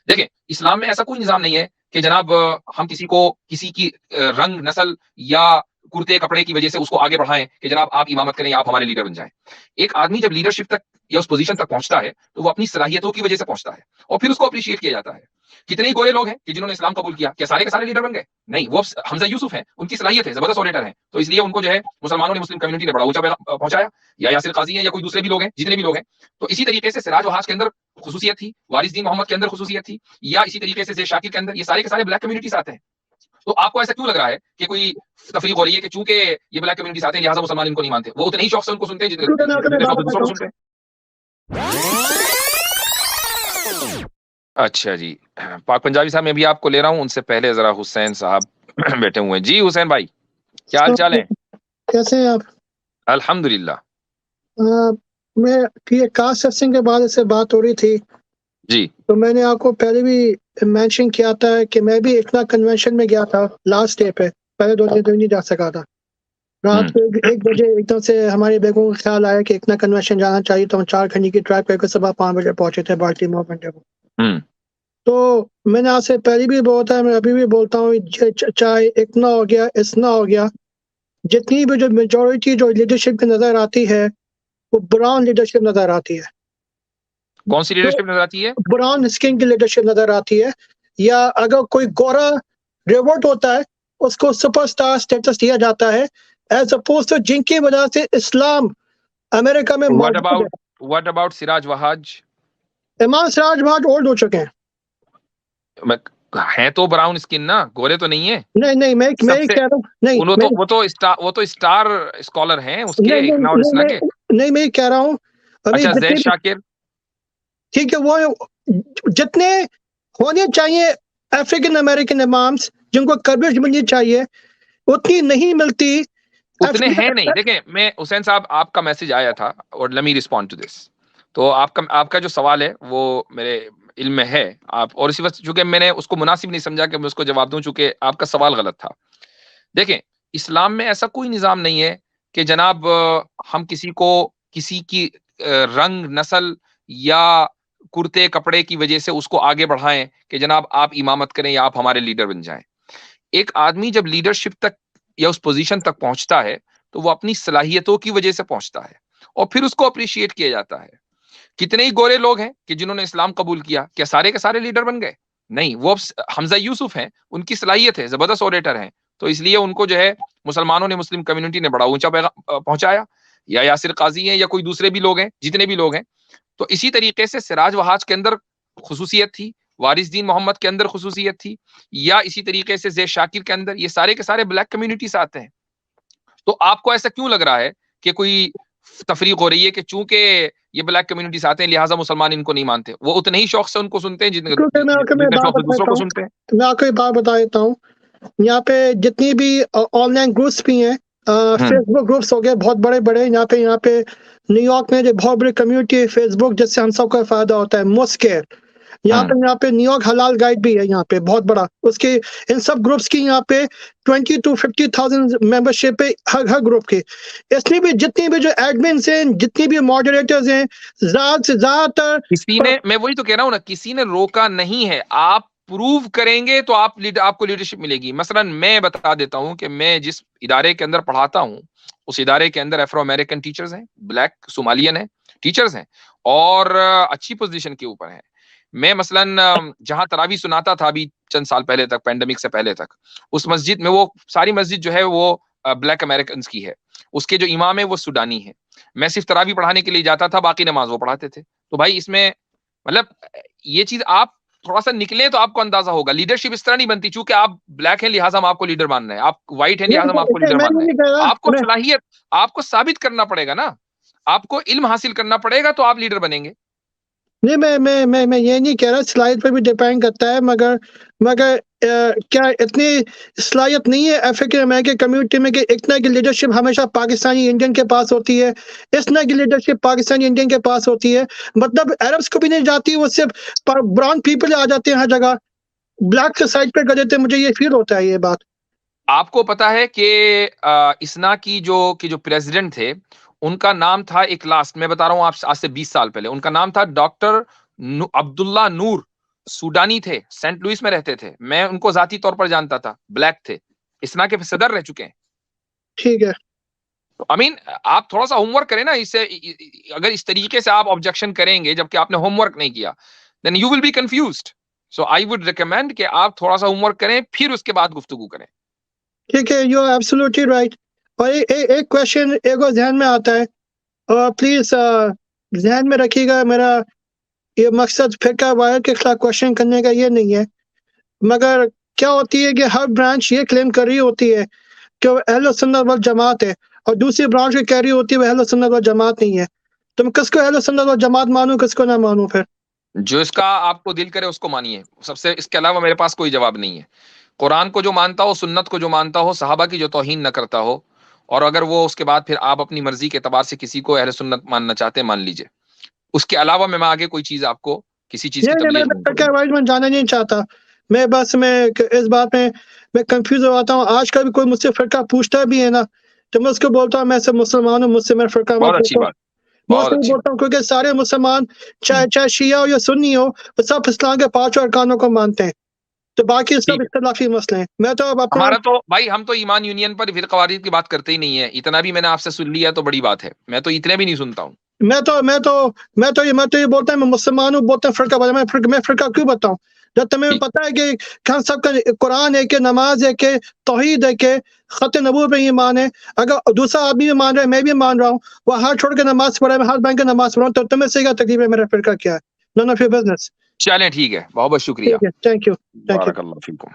دیکھیں اسلام میں ایسا کوئی نظام نہیں ہے کہ جناب ہم کسی کو کسی کی رنگ نسل یا کرتے کپڑے کی وجہ سے اس کو آگے بڑھائیں کہ جناب آپ امامت کریں یا آپ ہمارے لیڈر بن جائیں. ایک آدمی جب لیڈرشپ تک یا اس پوزیشن تک پہنچتا ہے تو وہ اپنی صلاحیتوں کی وجہ سے پہنچتا ہے اور پھر اس کو اپریشیٹ کیا جاتا ہے. کتنے ہی گورے لوگ ہیں کہ جنہوں نے اسلام قبول کیا، کیا سارے کے سارے لیڈر بن گئے؟ نہیں، وہ حمزہ یوسف ہیں، ان کی صلاحیت ہے، زبردست اوریٹر ہیں، تو اس لیے ان کو جو ہے مسلمانوں نے، مسلم کمیونٹی نے بڑا اونچا پہنچایا. یا یاسر قاضی ہیں یا کوئی دوسرے بھی لوگ ہیں، جتنے بھی لوگ ہیں. تو اسی طریقے سے سراج وہاج کے اندر خصوصیت تھی، وارث دین محمد کے اندر خصوصیت تھی، یا اسی طریقے سے زید شاکر کے اندر، یہ سارے کے سارے بلیک کمیونٹیز آتے ہیں. تو آپ کو ایسا کیوں لگ رہا ہے کہ کوئی تفریق ہو رہی ہے کہ چونکہ یہ بلیک کمیونٹیز آتے ہیں لہٰذا مسلمان ان کو نہیں مانتے؟ وہ اتنے ہی شوق سے ان کو سنتے ہیں جتنے شوق سے دوسروں کو سنتے ہیں. اچھا جی، پاک پنجابی صاحب میں بھی آپ کو لے رہا ہوں. ان سے پہلے ذرا حسین صاحب بیٹھے ہوئے ہیں. جی حسین بھائی، کیا حال چال ہے؟ کیسے ہیں آپ؟ الحمدللہ. میں کاسٹ سسٹنگ کے بعد سے بات ہو رہی تھی جی، تو میں نے آپ کو پہلے بھی مینشن کیا تھا کہ میں بھی اتنا کنونشن میں گیا تھا لاسٹ ڈے پہ، پہلے 2 دن نہیں جا سکا تھا. رات کو 1 بجے ایک دم سے ہمارے بیگوں کا خیال آیا کہ اتنا کنونشن جانا چاہیے، تو ہم 4 گھنٹے کی ٹریک کر کے صبح 5 بجے پہنچے تھے بالٹی مور منڈے کو. تو میں نے آپ سے پہلے بھی بولتا ہے، میں ابھی بھی بولتا ہوں، چاہے اتنا ہو گیا اتنا ہو گیا، جتنی بھی جو میجورٹی جو لیڈرشپ کی نظر آتی ہے وہ براؤن لیڈرشپ نظر آتی ہے. کون سی لیڈرشپ نظر آتی ہے؟ براؤن اسکن کی لیڈرشپ نظر آتی ہے. یا اگر کوئی گورا ریورٹ ہوتا ہے اس کو سپر سٹار سٹیٹس دیا جاتا ہے، ایز اپوز ٹو جن کی وجہ سے اسلام امریکہ میں موجود ہے. What about سراج وہاج؟ امام سراج وہاج اولڈ ہو چکے ہیں. ہیں تو براؤن اسکن نا، گورے تو نہیں ہے. نہیں میں کہہ رہا ہوں، نہیں وہ تو اسٹار اسکالر ہیں اس کے اکنامکس کے. نہیں میں کہہ رہا ہوں اچھا زید شاکر، ٹھیک ہے، وہ جتنے ہونے چاہیے افریقن امریکن امامس جن کو کوریج ملنی چاہیے اتنی نہیں ملتی. اتنے ہیں نہیں. دیکھیں میں حسین صاحب، آپ کا میسج آیا تھا اور let me respond to this. تو آپ کا جو سوال ہے وہ میرے علم میں ہے. آپ اور اسی وقت چونکہ میں نے اس کو مناسب نہیں سمجھا کہ میں اس کو جواب دوں، چونکہ آپ کا سوال غلط تھا. دیکھیں اسلام میں ایسا کوئی نظام نہیں ہے کہ جناب ہم کسی کو کسی کی رنگ نسل یا کرتے کپڑے کی وجہ سے اس کو آگے بڑھائیں کہ جناب آپ امامت کریں یا آپ ہمارے لیڈر بن جائیں. ایک آدمی جب لیڈرشپ تک یا اس پوزیشن تک پہنچتا ہے تو وہ اپنی صلاحیتوں کی وجہ سے پہنچتا ہے اور پھر اس کو اپریشیٹ کیا جاتا ہے. کتنے ہی گورے لوگ ہیں کہ جنہوں نے اسلام قبول کیا، کیا سارے کے سارے لیڈر بن گئے؟ نہیں، وہ حمزہ یوسف ہیں، ان کی صلاحیت ہے، زبردست اوریٹر ہیں، تو اس لیے ان کو جو ہے مسلمانوں نے، مسلم کمیونٹی نے بڑا اونچا پہنچایا. یا یاسر قاضی ہیں یا کوئی دوسرے بھی لوگ ہیں، جتنے بھی لوگ ہیں. تو اسی طریقے سے سراج وہاج کے اندر خصوصیت تھی، وارث دین محمد کے اندر خصوصیت تھی، یا اسی طریقے سے زید شاکر کے اندر، یہ سارے کے سارے بلیک کمیونٹیز آتے ہیں. تو آپ کو ایسا کیوں لگ رہا ہے کہ کوئی تفریق ہو رہی ہے کہ چونکہ یہ بلیک کمیونٹیز آتے ہیں لہٰذا مسلمان ان کو نہیں مانتے؟ وہ اتنے ہی شوق سے ان کو سنتے ہیں جتنے شوق سے دوسروں کو سنتے ہیں. میں آپ کو ایک بات بتا دیتا ہوں، یہاں پہ جتنی بھی آن لائن گروپس بھی ہیں، فیس بک گروپس ہو گئے بہت بڑے بڑے، یہاں پہ نیو یارک میں جو بہت بڑی کمیونٹی ہے فیس بک جس سے ہم سب کو فائدہ ہوتا ہے، مسکیئر. یہاں پہ نیو یارک حلال گائیڈ بھی ہے، یہاں پہ بہت بڑا. اس کی ان سب گروپس کی یہاں پہ 20,000 to 50,000 ممبرشپ ہے ہر گروپ کے. اس میں بھی جتنی بھی جو ایڈمنس ہیں، جتنی بھی ماڈریٹرز ہیں، زیادہ سے زیادہ تر کسی نے، میں وہی تو کہہ رہا ہوں نا، کسی نے روکا نہیں ہے. آپ پروو کریں گے تو آپ کو لیڈرشپ ملے گی. مثلا میں بتا دیتا ہوں کہ میں جس ادارے کے اندر پڑھاتا ہوں اس ادارے کے اندر افرو امریکن ٹیچرز ہیں، بلیک صومالین ہیں ٹیچرز ہیں، اور اچھی پوزیشن کے اوپر ہیں. میں مثلا جہاں تراویح سناتا تھا ابھی چند سال پہلے تک، پینڈیمک سے پہلے تک، اس مسجد میں، وہ ساری مسجد جو ہے وہ بلیک امریکنز کی ہے. اس کے جو امام ہے وہ سوڈانی ہے. میں صرف تراویح پڑھانے کے لیے جاتا تھا، باقی نماز وہ پڑھاتے تھے. تو بھائی اس میں مطلب یہ چیز آپ تھوڑا سا نکلیں تو آپ کو اندازہ ہوگا. لیڈرشپ اس طرح نہیں بنتی چونکہ آپ بلیک ہیں لہٰذا ہم آپ کو لیڈر ماننا ہے، آپ وائٹ ہیں لہٰذا ہم آپ کو لیڈر ماننا ہے. آپ کو صلاحیت، آپ کو ثابت کرنا پڑے گا نا، آپ کو علم حاصل کرنا پڑے گا تو آپ لیڈر بنیں گے. نہیں، میں یہ نہیں کہہ رہا، صلاحیت پہ بھی ڈیپینڈ کرتا ہے، مگر کیا اتنی صلاحیت نہیں ہے افریقن امریکن کمیونٹی میں کہ اتنا کی لیڈرشپ ہمیشہ پاکستانی انڈین کے پاس ہوتی ہے، اس طرح کی لیڈرشپ پاکستانی انڈین کے پاس ہوتی ہے. مطلب عربس کو بھی نہیں جاتی، وہ صرف براؤن پیپل آ جاتے ہیں ہر جگہ، بلیک کے سائڈ پہ کر دیتے ہیں. مجھے یہ فیل ہوتا ہے یہ بات. آپ کو پتا ہے کہ اسنا کی جو پریزیڈنٹ تھے ان کا نام تھا، ایک لاسٹ میں بتا رہا ہوں آپ، آج سے 20 سال پہلے ان کا نام تھا ڈاکٹر عبداللہ نور. سوڈانی تھے, سینٹ لوئس میں رہتے تھے, میں ان کو ذاتی طور پر جانتا تھا, بلیک تھے, اسنا کے صدر رہ چکے ہیں. ٹھیک ہے, امین آپ تھوڑا سا ہوم ورک کریں نا, اس سے اگر اس طریقے سے آپ آبجیکشن کریں گے جبکہ آپ نے ہوم ورک نہیں کیا, then you will be confused. So I would recommend کہ آپ تھوڑا سا ہوم ورک کریں, پھر اس کے بعد گفتگو کریں. ٹھیک ہے, یو ایبسولوٹلی رائٹ. اور ایک کوشچن ایک اور ذہن میں آتا ہے, اور پلیز ذہن میں رکھیے گا, میرا یہ مقصد فرقہ واحد کے خلاف کوشچن کرنے کا یہ نہیں ہے, مگر کیا ہوتی ہے کہ ہر برانچ یہ کلیم کر رہی ہوتی ہے کہ وہ اہل سنت والجماعت ہے, اور دوسری برانچ کہہ رہی ہوتی ہے وہ اہل سنت والجماعت نہیں ہے. تم کس کو اہل سنت والجماعت مانو, کس کو نہ مانو؟ پھر جو اس کا آپ کو دل کرے اس کو مانیے, سب سے اس کے علاوہ میرے پاس کوئی جواب نہیں ہے. قرآن کو جو مانتا ہو, سنت کو جو مانتا ہو, صحابہ کی جو توہین نہ کرتا ہو, اور اگر وہ اس کے بعد پھر آپ اپنی مرضی کے اعتبار سے کسی کو اہل سنت ماننا چاہتے ہیں مان لیجئے. اس کے علاوہ میں آگے کوئی چیز آپ کو کسی چیز کی تبلیغ نہیں فرقہ کروں. واحد میں جانا نہیں چاہتا, میں بس میں اس بات میں کنفیوز ہو جاتا ہوں. آج کل بھی کوئی مجھ سے فرقہ پوچھتا بھی ہے نا, تو میں اس کو بولتا ہوں میں سے مسلمان ہوں, مجھ سے میں فرقہ بہت مت اچھی پوچھو. بات, میں اس بہت کو اچھی بولتا ہوں کیونکہ سارے مسلمان چاہے شیعہ ہو یا سنی ہو, وہ سب اسلام کے 5 ارکانوں کو مانتے ہیں, تو باقی سب اختلافی مسئلے ہیں. میں تو اب اپنا ہمارا تو بھائی, ہم تو ایمان یونین پر فرقہ واریت کی بات کرتے ہی نہیں ہے. اتنا بھی میں نے آپ سے سن لیا تو بڑی بات ہے, میں تو اتنے بھی نہیں سنتا ہوں. میں تو یہ بولتا ہوں میں مسلمان ہوں, بولتا ہوں فرقہ واحد. میں فرقہ کیوں بتاؤں جب تمہیں پتہ ہے کہ ہم سب کا قرآن ہے, کہ نماز ہے, کہ توحید ہے, کہ خط نبوت پہ ایمان ہے. اگر دوسرا آدمی بھی مان رہا ہے, میں بھی مان رہا ہوں, وہ ہاتھ چھوڑ کے نماز پڑھا ہے, میں ہاتھ باندھ کے نماز پڑھا ہوں, تو تمہیں سے کیا تکلیف ہے میرا فرقہ کیا ہے؟ نون آف یور بزنس. چلیں ٹھیک ہے, بہت بہت شکریہ. ٹھیک ہے, تھینک یو. بارک اللہ فیکم.